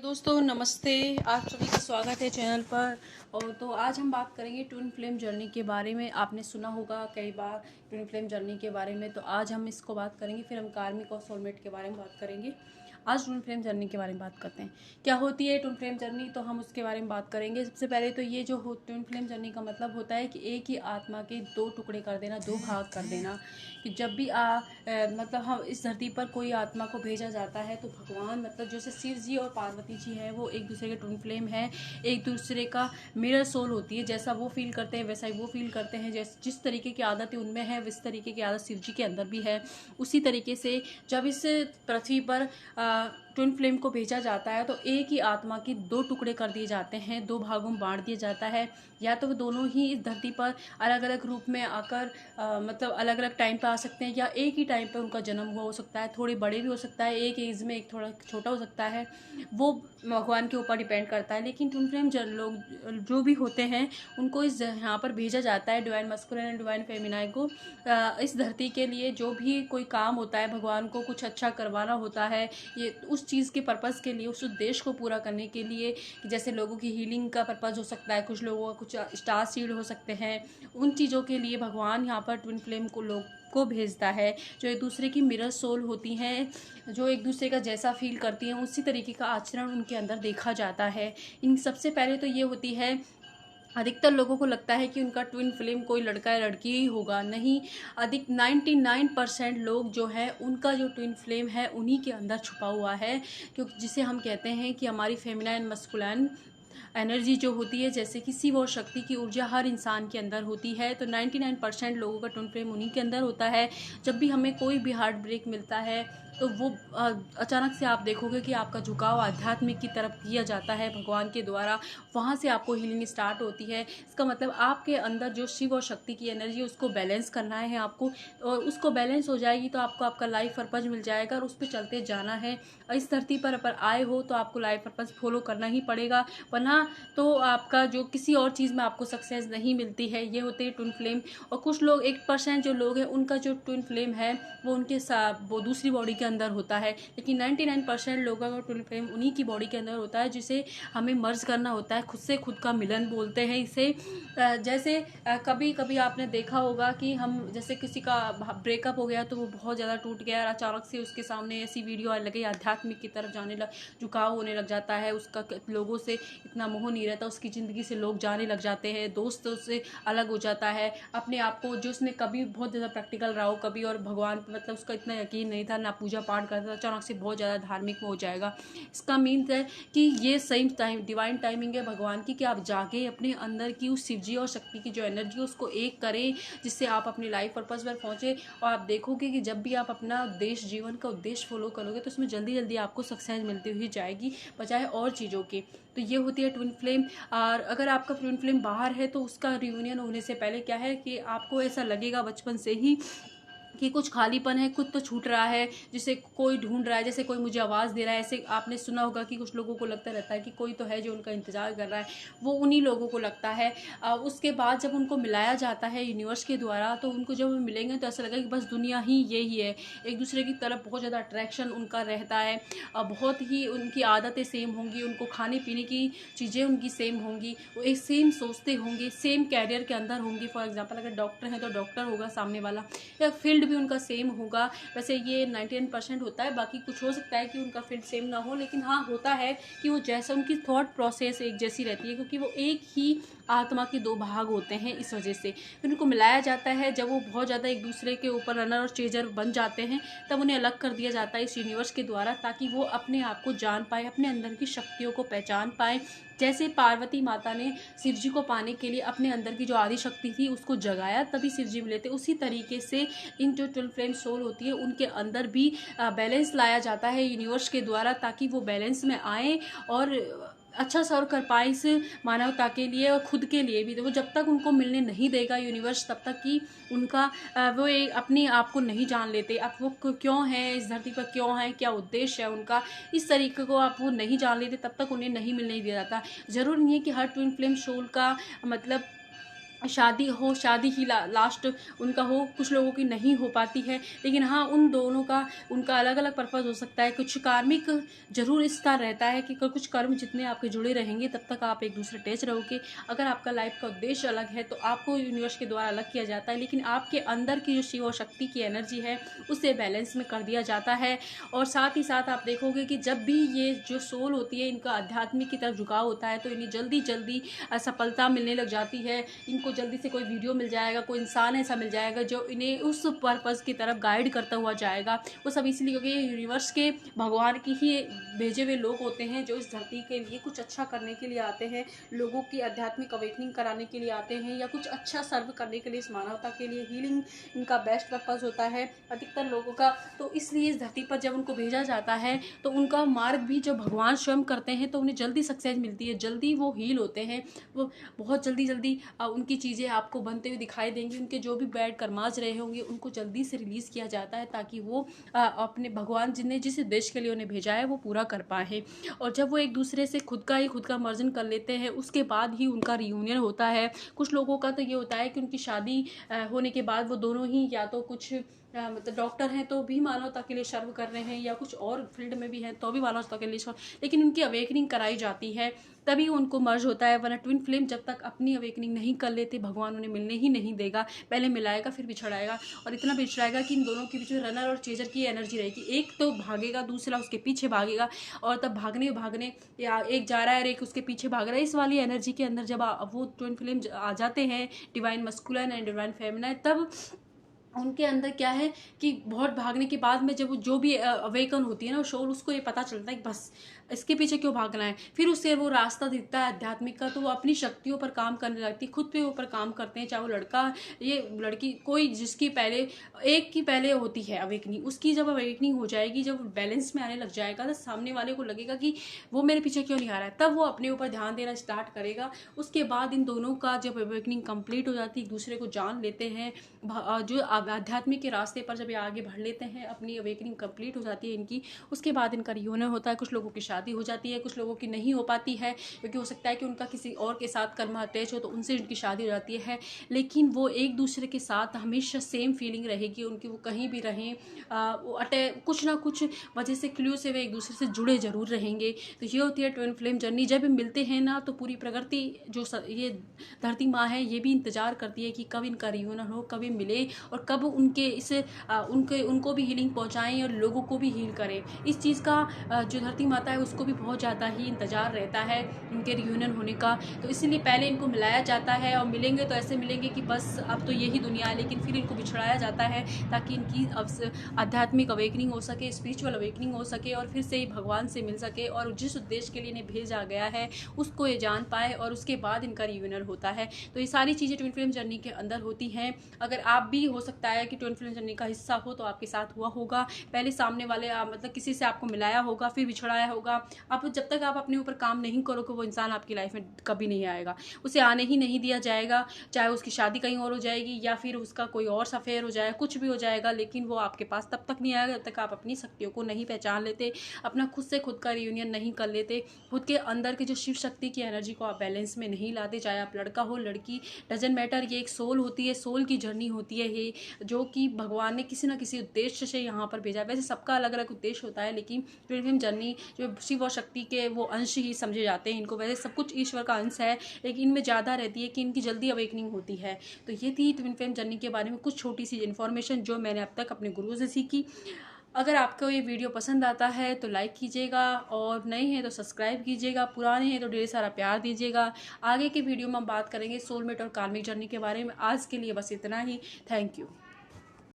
तो दोस्तों नमस्ते, आप सभी का स्वागत है चैनल पर। और तो आज हम बात करेंगे ट्विन फ्लेम जर्नी के बारे में। आपने सुना होगा कई बार ट्विन फ्लेम जर्नी के बारे में, तो आज हम इसको बात करेंगे। फिर हम कार्मिक और सोलमेट के बारे में बात करेंगे। आज ट्विन फ्लेम जर्नी के बारे में बात करते हैं। क्या होती है ट्विन फ्लेम जर्नी, तो हम उसके बारे में बात करेंगे। सबसे पहले तो ये जो ट्विन फ्लेम जर्नी का मतलब होता है कि एक ही आत्मा के दो टुकड़े कर देना, दो भाग कर देना। कि जब भी मतलब हम इस धरती पर कोई आत्मा को भेजा जाता है तो भगवान मतलब जैसे शिव जी और पार्वती जी हैं, वो एक दूसरे के ट्विन फ्लेम हैं, एक दूसरे का मिरर सोल होती है। जैसा वो फील करते हैं वैसा ही वो फील करते हैं। जैसे जिस तरीके की आदतें उनमें है उस तरीके की आदत शिव जी के अंदर भी है। उसी तरीके से जब इस पृथ्वी पर ट्विन फ्लेम को भेजा जाता है तो एक ही आत्मा के दो टुकड़े कर दिए जाते हैं, दो भागों में बांट दिया जाता है। या तो वो दोनों ही इस धरती पर अलग अलग रूप में आकर मतलब अलग अलग टाइम पर आ सकते हैं, या एक ही टाइम पर उनका जन्म हुआ हो सकता है। थोड़े बड़े भी हो सकता है, एक एज में एक थोड़ा छोटा हो सकता है, वो भगवान के ऊपर डिपेंड करता है। लेकिन ट्विन फ्लेम लोग जो भी होते हैं उनको इस यहाँ पर भेजा जाता है, divine masculine and divine feminine को। इस धरती के लिए जो भी कोई काम होता है, भगवान को कुछ अच्छा करवाना होता है, ये उस चीज़ के पर्पज़ के लिए, उस उद्देश्य को पूरा करने के लिए। जैसे लोगों की हीलिंग का पर्पज़ हो सकता है, कुछ लोगों का कुछ स्टार सीड हो सकते हैं। उन चीज़ों के लिए भगवान यहाँ पर ट्विन फ्लेम को भेजता है, जो एक दूसरे की मिरर सोल होती हैं, जो एक दूसरे का जैसा फील करती हैं उसी तरीके का आचरण उनके अंदर देखा जाता है। इन सबसे पहले तो ये होती है, अधिकतर लोगों को लगता है कि उनका ट्विन फ्लेम कोई लड़का या लड़की ही होगा। नहीं, अधिक 99% लोग जो है उनका जो ट्विन फ्लेम है उन्हीं के अंदर छुपा हुआ है। क्योंकि जिसे हम कहते हैं कि हमारी फेमिनाइन मस्कुलाइन एनर्जी जो होती है, जैसे कि शिव और शक्ति की ऊर्जा हर इंसान के अंदर होती है। तो 99% लोगों का ट्विन फ्लेम उन्हीं के अंदर होता है। जब भी हमें कोई भी हार्ट ब्रेक मिलता है तो वो अचानक से आप देखोगे कि आपका झुकाव आध्यात्मिक की तरफ किया जाता है भगवान के द्वारा। वहाँ से आपको हीलिंग स्टार्ट होती है। इसका मतलब आपके अंदर जो शिव और शक्ति की एनर्जी है उसको बैलेंस करना है आपको, और उसको बैलेंस हो जाएगी तो आपको आपका लाइफ पर्पज मिल जाएगा और उस पर चलते जाना है। और इस धरती पर आए हो तो आपको लाइफ पर्पज फॉलो करना ही पड़ेगा, वरना तो आपका जो किसी और चीज़ में आपको सक्सेस नहीं मिलती है। ये होते हैं ट्विन फ्लेम। और कुछ लोग 1% जो लोग हैं उनका जो ट्विन फ्लेम है वो उनके साथ वो दूसरी बॉडी के अंदर होता है। लेकिन 99% लोगों का ट्विन फ्लेम उन्हीं की बॉडी के अंदर होता है, जिसे हमें मर्ज करना होता है। खुद से खुद का मिलन बोलते हैं इसे। जैसे कभी कभी आपने देखा होगा कि हम जैसे किसी का ब्रेकअप हो गया तो वो बहुत ज़्यादा टूट गया और अचानक से उसके सामने ऐसी वीडियो आने लगी, आध्यात्मिक की तरफ जाने लग झुकाव होने लग जाता है। उसका लोगों से इतना मोह नहीं रहता, उसकी ज़िंदगी से लोग जाने लग जाते हैं, दोस्तों से अलग हो जाता है। अपने आप को जो उसने कभी बहुत ज़्यादा प्रैक्टिकल रहा हो, कभी और भगवान पर मतलब उसका इतना यकीन नहीं था, ना पूजा पाठ करता था, अचानक से बहुत ज़्यादा धार्मिक में हो जाएगा। इसका मीन्स है कि ये सही टाइम डिवाइन टाइमिंग है भगवान की, कि आप जाके अपने अंदर की उस शिव जी और शक्ति की जो एनर्जी है उसको एक करें, जिससे आप अपनी लाइफ पर्पस पर पहुँचे। और आप देखोगे कि जब भी आप अपना उद्देश्य, जीवन का उद्देश्य फॉलो करोगे तो उसमें जल्दी जल्दी आपको सक्सेस मिलती हुई जाएगी, बजाय और चीज़ों की। तो ये होती है ट्विन फ्लेम। और अगर आपका ट्विन फ्लेम बाहर है तो उसका रियूनियन होने से पहले क्या है कि आपको ऐसा लगेगा बचपन से ही कि कुछ खालीपन है, कुछ तो छूट रहा है, जिसे कोई ढूंढ रहा है, जैसे कोई मुझे आवाज़ दे रहा है। ऐसे आपने सुना होगा कि कुछ लोगों को लगता रहता है कि कोई तो है जो उनका इंतज़ार कर रहा है, वो उन्हीं लोगों को लगता है। उसके बाद जब उनको मिलाया जाता है यूनिवर्स के द्वारा, तो उनको जब मिलेंगे तो ऐसा लगेगा कि बस दुनिया ही यही है। एक दूसरे की तरफ बहुत ज़्यादा अट्रैक्शन उनका रहता है। बहुत ही उनकी आदतें सेम होंगी, उनको खाने पीने की चीज़ें उनकी सेम होंगी, वो एक सेम सोचते होंगे, सेम कैरियर के अंदर होंगे। फॉर एग्जाम्पल अगर डॉक्टर हैं तो डॉक्टर होगा सामने वाला, या फील्ड भी उनका सेम होगा। वैसे ये 99% होता है, बाकी कुछ हो सकता है कि उनका फील्ड सेम ना हो, लेकिन हाँ होता है कि वो जैसा उनकी थॉट प्रोसेस एक जैसी रहती है, क्योंकि वो एक ही आत्मा के दो भाग होते हैं। इस वजह से फिर उनको मिलाया जाता है। जब वो बहुत ज़्यादा एक दूसरे के ऊपर रनर और चेजर बन जाते हैं तब उन्हें अलग कर दिया जाता है इस यूनिवर्स के द्वारा, ताकि वो अपने आप को जान पाए, अपने अंदर की शक्तियों को पहचान पाए। जैसे पार्वती माता ने शिव जी को पाने के लिए अपने अंदर की जो आदि शक्ति थी उसको जगाया, तभी शिव जी मिले थे। उसी तरीके से इन जो ट्विन फ्लेम सोल होती है उनके अंदर भी बैलेंस लाया जाता है यूनिवर्स के द्वारा, ताकि वो बैलेंस में आए और अच्छा सर्व कर पाए इस मानवता के लिए और खुद के लिए भी। तो वो जब तक उनको मिलने नहीं देगा यूनिवर्स, तब तक कि उनका वो एक अपने आप को नहीं जान लेते। अब वो क्यों है इस धरती पर, क्यों है, क्या उद्देश्य है उनका, इस तरीके को आप वो नहीं जान लेते, तब तक उन्हें नहीं मिलने दिया जाता। ज़रूर नहीं है कि हर ट्विन फ्लेम सोल का मतलब शादी ही लास्ट उनका हो, कुछ लोगों की नहीं हो पाती है। लेकिन हाँ, उन दोनों का उनका अलग अलग पर्पज़ हो सकता है। कुछ कार्मिक जरूर इसका रहता है कि कुछ कर्म जितने आपके जुड़े रहेंगे तब तक आप एक दूसरे अटैच रहोगे। अगर आपका लाइफ का उद्देश्य अलग है तो आपको यूनिवर्स के द्वारा अलग किया जाता है, लेकिन आपके अंदर की जो शिव और शक्ति की एनर्जी है उसे बैलेंस में कर दिया जाता है। और साथ ही साथ आप देखोगे कि जब भी ये जो सोल होती है इनका आध्यात्मिक की तरफ झुकाव होता है तो इन्हें जल्दी जल्दी सफलता मिलने लग जाती है। इनको जल्दी से कोई वीडियो मिल जाएगा, कोई इंसान ऐसा मिल जाएगा जो इन्हें उस पर्पज़ की तरफ गाइड करता हुआ जाएगा। वो सब इसलिए क्योंकि यूनिवर्स के भगवान की ही भेजे हुए लोग होते हैं जो इस धरती के लिए कुछ अच्छा करने के लिए आते हैं, लोगों की आध्यात्मिक अवेकनिंग कराने के लिए आते हैं, या कुछ अच्छा सर्व करने के लिए, इस मानवता के लिए हीलिंग इनका बेस्ट पर्पज़ होता है अधिकतर लोगों का। तो इसलिए इस धरती पर जब उनको भेजा जाता है तो उनका मार्ग भी जो भगवान स्वयं करते हैं तो उन्हें जल्दी सक्सेस मिलती है, जल्दी वो हील होते हैं। वो बहुत जल्दी जल्दी उनकी चीज़ें आपको बनते हुए दिखाई देंगी। उनके जो भी बैड कर्माज रहे होंगे उनको जल्दी से रिलीज़ किया जाता है ताकि वो अपने भगवान जिन्हें जिस उद्देश्य के लिए उन्हें भेजा है वो पूरा कर पाए। और जब वो एक दूसरे से खुद का मर्जन कर लेते हैं उसके बाद ही उनका रियूनियन होता है। कुछ लोगों का तो ये होता है कि उनकी शादी होने के बाद वो दोनों ही या तो कुछ मतलब डॉक्टर हैं तो भी मानवता के लिए सर्व कर रहे हैं, या कुछ और फील्ड में भी हैं तो भी मानवता के लिए सर्व, लेकिन उनकी अवेकनिंग कराई जाती है तभी उनको मर्ज होता है। वरना ट्विन फ्लेम जब तक अपनी अवेकनिंग नहीं कर लेते भगवान उन्हें मिलने ही नहीं देगा। पहले मिलाएगा फिर बिछड़ाएगा, और इतना बिछड़ाएगा कि इन दोनों के बीच में रनर और चेजर की एनर्जी रहेगी। एक तो भागेगा, दूसरा उसके पीछे भागेगा, और तब भागने भागने या एक जा रहा है और एक उसके पीछे भाग रहा है। इस वाली एनर्जी के अंदर जब वो ट्विन फ्लेम आ जाते हैं, divine masculine and divine feminine, तब उनके अंदर क्या है कि बहुत भागने के बाद में जब जो भी अवेकन होती है ना सोल, उसको ये पता चलता है कि बस इसके पीछे क्यों भागना है। फिर उससे वो रास्ता दिखता है आध्यात्मिक का, तो वो अपनी शक्तियों पर काम करने लगती है, खुद पे ऊपर काम करते हैं। चाहे वो लड़का ये लड़की, कोई जिसकी पहले एक की पहले होती है अवेकनिंग, उसकी जब अवेकनिंग हो जाएगी, जब बैलेंस में आने लग जाएगा तो सामने वाले को लगेगा कि वो मेरे पीछे क्यों नहीं आ रहा है, तब वो अपने ऊपर ध्यान देना स्टार्ट करेगा। उसके बाद इन दोनों का जब अवेकनिंग कंप्लीट हो जाती है, एक दूसरे को जान लेते हैं, जो आध्यात्मिक के रास्ते पर जब ये आगे बढ़ लेते हैं, अपनी अवेकनिंग कंप्लीट हो जाती है इनकी, उसके बाद इनका रियूनियन होता है। कुछ लोगों की शादी हो जाती है, कुछ लोगों की नहीं हो पाती है, क्योंकि हो सकता है कि उनका किसी और के साथ कर्म अटैच हो तो उनसे उनकी शादी हो जाती है। लेकिन वो एक दूसरे के साथ हमेशा सेम फीलिंग रहेगी उनकी, वो कहीं भी रहें वो कुछ ना कुछ वजह से क्ल्यू से वे एक दूसरे से जुड़े जरूर रहेंगे। तो ये होती है ट्विन फ्लेम जर्नी। जब मिलते हैं ना तो पूरी प्रकृति जो ये धरती माँ है ये भी इंतजार करती है कि कब इनका रियूनियन हो, कब ये मिले, और कब उनके इस उनको भी हीलिंग पहुंचाएं और लोगों को भी हील करें। इस चीज़ का जो धरती माता है उसको भी बहुत ज़्यादा ही इंतजार रहता है इनके रियूनियन होने का। तो इसलिए पहले इनको मिलाया जाता है, और मिलेंगे तो ऐसे मिलेंगे कि बस अब तो यही दुनिया है, लेकिन फिर इनको बिछड़ाया जाता है ताकि इनकी आध्यात्मिक अवेकनिंग हो सके, स्पिरिचुअल अवेकनिंग हो सके, और फिर से ही भगवान से मिल सके, और जिस उद्देश्य के लिए इन्हें भेजा गया है उसको ये जान पाए, और उसके बाद इनका रियूनियन होता है। तो ये सारी चीज़ें ट्विन फ्लेम जर्नी के अंदर होती हैं। अगर आप भी हो सकता है कि ट्विन फ्लेम जर्नी का हिस्सा हो तो आपके साथ हुआ होगा, पहले सामने वाले मतलब किसी से आपको मिलाया होगा, फिर बिछड़ाया होगा। आप जब तक आप अपने ऊपर काम नहीं करोगे वो इंसान आपकी लाइफ में कभी नहीं आएगा, उसे आने ही नहीं दिया जाएगा। चाहे उसकी शादी कहीं और हो जाएगी या फिर उसका कोई और अफेयर हो जाए, कुछ भी हो जाएगा, लेकिन वो आपके पास तब तक नहीं आएगा जब तक आप अपनी शक्तियों को नहीं पहचान लेते, अपना खुद से खुद का रियूनियन नहीं कर लेते, खुद के अंदर की जो शिव शक्ति की एनर्जी को आप बैलेंस में नहीं लाते। चाहे आप लड़का हो लड़की, डजंट मैटर, ये एक सोल होती है, सोल की जर्नी होती है ये, जो कि भगवान ने किसी ना किसी उद्देश्य से यहाँ पर भेजा। वैसे सबका अलग अलग उद्देश्य होता है, लेकिन ट्विन फ्लेम जर्नी जो शिव और शक्ति के वो अंश ही समझे जाते हैं इनको। वैसे सब कुछ ईश्वर का अंश है, लेकिन इनमें ज़्यादा रहती है कि इनकी जल्दी अवेकनिंग होती है। तो ये थी ट्विन फ्लेम जर्नी के बारे में कुछ छोटी सी इन्फॉर्मेशन जो मैंने अब तक अपने गुरु से सीखी। अगर आपको ये वीडियो पसंद आता है तो लाइक कीजिएगा, और नए हैं तो सब्सक्राइब कीजिएगा, पुराने हैं तो ढेर सारा प्यार दीजिएगा। आगे के वीडियो में हम बात करेंगे सोलमेट और कार्मिक जर्नी के बारे में। आज के लिए बस इतना ही। Thank you.